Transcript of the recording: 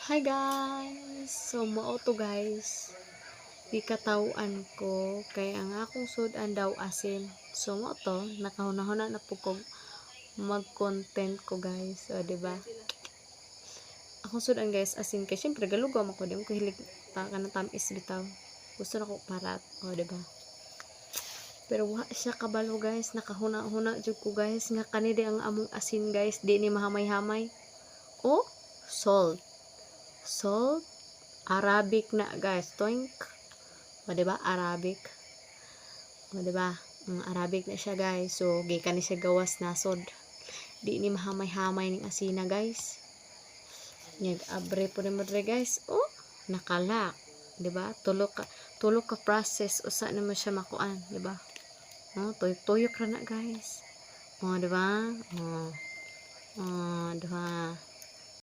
Hi guys! So mao to guys, gikatawaan ko kay ang akong sudan daw asin. So mao to, nakahuna-huna na po ko mag-content ko guys. O diba? Akong sudan guys asin kay syempre galugam ako, di mo ko hilig kanang tamis bitaw. Gusto na ko parat, o diba? Pero wa siya kabalo guys, nakahuna-huna jud ko guys nga kanidi ang among asin guys, di ni mahamay-hamay. O salt. Salt Arabic na guys, toink. O diba? Arabic. O diba? Arabic na siya guys. So, gikan ni siya gawas nasod. Di ni mahamay-hamay ning asina guys. Nyag abre po ni madre guys. Oh, nakalak. Diba? Tulok ka process. Usa naman siya makuan. Diba? Oh, tuyok ra na guys. O diba? O diba?